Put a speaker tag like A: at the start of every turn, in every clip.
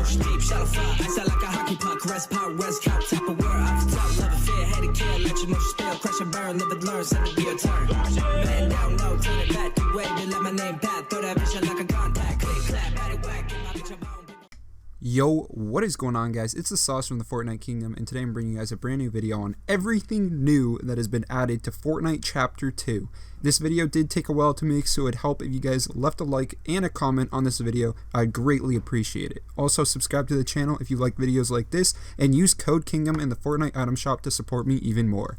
A: Arch deep, shallow fly, ice out like a hockey puck. Rest pot, rest cap, tap a word. Off the top, love a fear, hate a care. Let your motion spill, crash and burn, live and learn, send it be a turn. Man down, no, turn it back, the way they let my name pat. Throw that vision like a contact, click, clap, pat it whack, get my bitch alone.
B: Yo, what is going on, guys? It's the Sauce from the Fortnite Kingdom, and today I'm bringing you guys a brand new video on everything new that has been added to Fortnite Chapter 2. This video did take a while to make, so it'd help if you guys left a like and a comment on this video. I'd greatly appreciate it. Also, subscribe to the channel if you like videos like this, and use code KINGDOM in the Fortnite item shop to support me even more.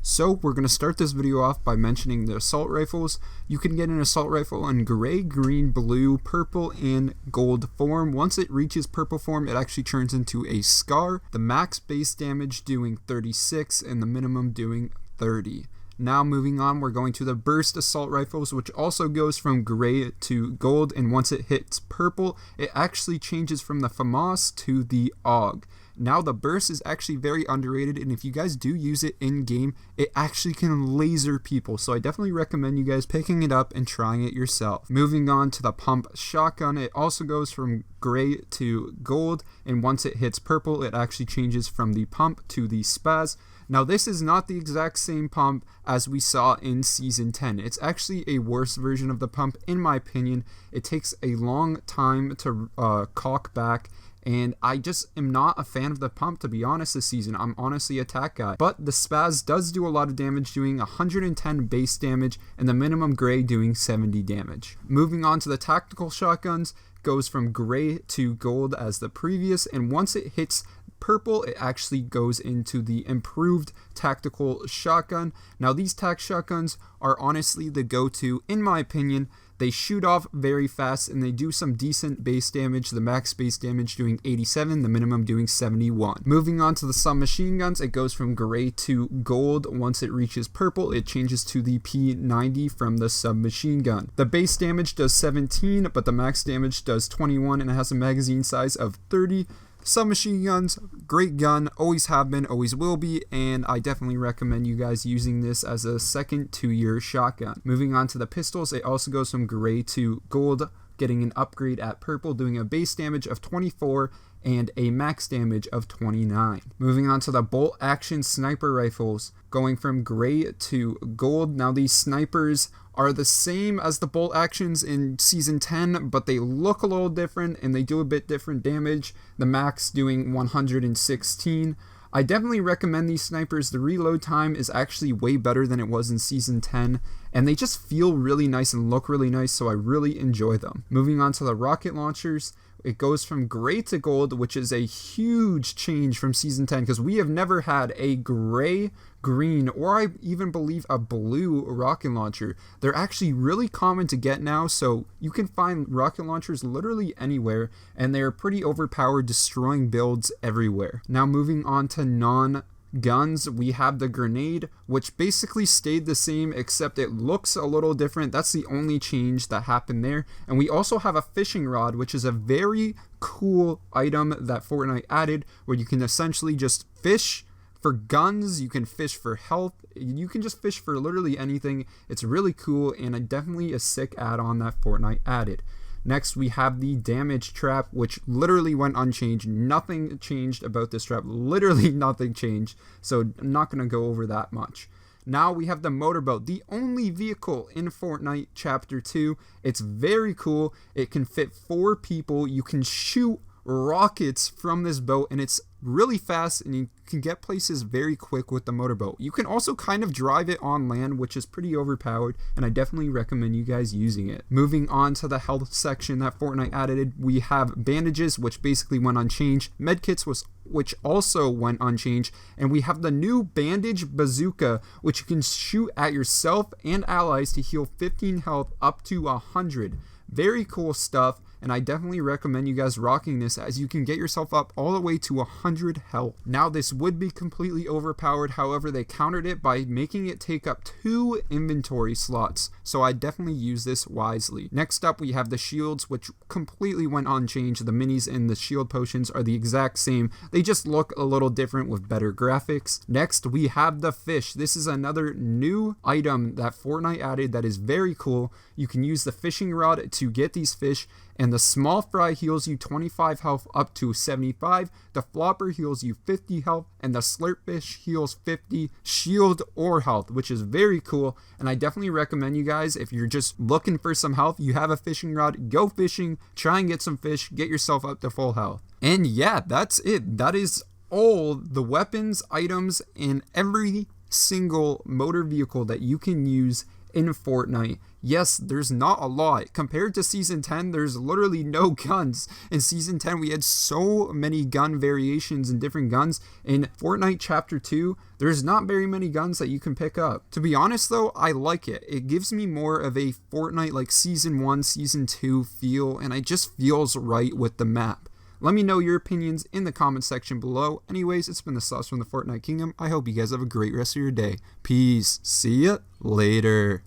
B: So we're going to start this video off by mentioning the assault rifles. You can get an assault rifle in gray, green, blue, purple, and gold form. Once it reaches purple form, it actually turns into a SCAR. The max base damage doing 36 and the minimum doing 30. Now moving on, we're going to the burst assault rifles, which also goes from gray to gold, and once it hits purple, it actually changes from the FAMAS to the AUG. Now the burst is actually very underrated, and if you guys do use it in game, it actually can laser people, so I definitely recommend you guys picking it up and trying it yourself. Moving on to the pump shotgun, it also goes from gray to gold, and once it hits purple, it actually changes from the pump to the spaz. Now this is not the exact same pump as we saw in Season 10. It's actually a worse version of the pump in my opinion. It takes a long time to cock back, and I just am not a fan of the pump, to be honest, this season. I'm honestly a tack guy. But the spaz does do a lot of damage, doing 110 base damage, and the minimum gray doing 70 damage. Moving on to the tactical shotguns, goes from gray to gold as the previous, and once it hits purple, it actually goes into the improved tactical shotgun. Now these tac shotguns are honestly the go-to in my opinion. They shoot off very fast and they do some decent base damage, the max base damage doing 87, the minimum doing 71. Moving on to the submachine guns, it goes from gray to gold. Once it reaches purple, it changes to the P90 from the submachine gun. The base damage does 17, but the max damage does 21, and it has a magazine size of 30. Submachine guns, great gun, always have been, always will be, and I definitely recommend you guys using this as a second to your shotgun. Moving on to the pistols, it also goes from gray to gold, getting an upgrade at purple, doing a base damage of 24 and a max damage of 29. Moving on to the bolt action sniper rifles, going from gray to gold. Now these snipers are the same as the bolt actions in Season 10, but they look a little different and they do a bit different damage. The max doing 116. I definitely recommend these snipers. The reload time is actually way better than it was in Season 10, and they just feel really nice and look really nice, so I really enjoy them. Moving on to the rocket launchers, it goes from gray to gold, which is a huge change from Season 10 because we have never had a gray, green, or I even believe a blue rocket launcher. They're actually really common to get now, so you can find rocket launchers literally anywhere, and they're pretty overpowered, destroying builds everywhere. Now moving on to non-guns, we have the grenade, which basically stayed the same except it looks a little different. That's the only change that happened there. And we also have a fishing rod, which is a very cool item that Fortnite added, where you can essentially just fish for guns, you can fish for health, you can just fish for literally anything. It's really cool and definitely a sick add-on that Fortnite added. Next, we have the damage trap, which literally went unchanged. Nothing changed about this trap. Literally nothing changed. So I'm not going to go over that much. Now we have the motorboat, the only vehicle in Fortnite Chapter 2. It's very cool. It can fit 4 people. You can shoot rockets from this boat, and it's really fast, and you can get places very quick with the motorboat. You can also kind of drive it on land, which is pretty overpowered, and I definitely recommend you guys using it. Moving on to the health section that Fortnite added, we have bandages, which basically went unchanged, medkits, which also went unchanged, and we have the new bandage bazooka, which you can shoot at yourself and allies to heal 15 health up to 100. Very cool stuff, and I definitely recommend you guys rocking this, as you can get yourself up all the way to 100 health. Now this would be completely overpowered, however they countered it by making it take up 2 inventory slots, so I definitely use this wisely. Next up we have the shields, which completely went unchanged. The minis and the shield potions are the exact same, they just look a little different with better graphics. Next we have the fish. This is another new item that Fortnite added that is very cool. You can use the fishing rod to get these fish, And the small fry heals you 25 health up to 75. The flopper heals you 50 health. And the slurpfish heals 50 shield or health, which is very cool. And I definitely recommend you guys, if you're just looking for some health, you have a fishing rod, go fishing, try and get some fish, get yourself up to full health. And yeah, that's it. That is all the weapons, items, and every single motor vehicle that you can use in Fortnite. Yes, there's not a lot. Compared to Season 10, there's literally no guns. In Season 10, we had so many gun variations and different guns. In Fortnite Chapter 2, there's not very many guns that you can pick up. To be honest though, I like it. It gives me more of a Fortnite like Season 1, Season 2 feel, and it just feels right with the map. Let me know your opinions in the comment section below. Anyways, it's been the Sauce from the Fortnite Kingdom. I hope you guys have a great rest of your day. Peace. See ya later.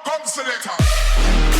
C: Come, selector.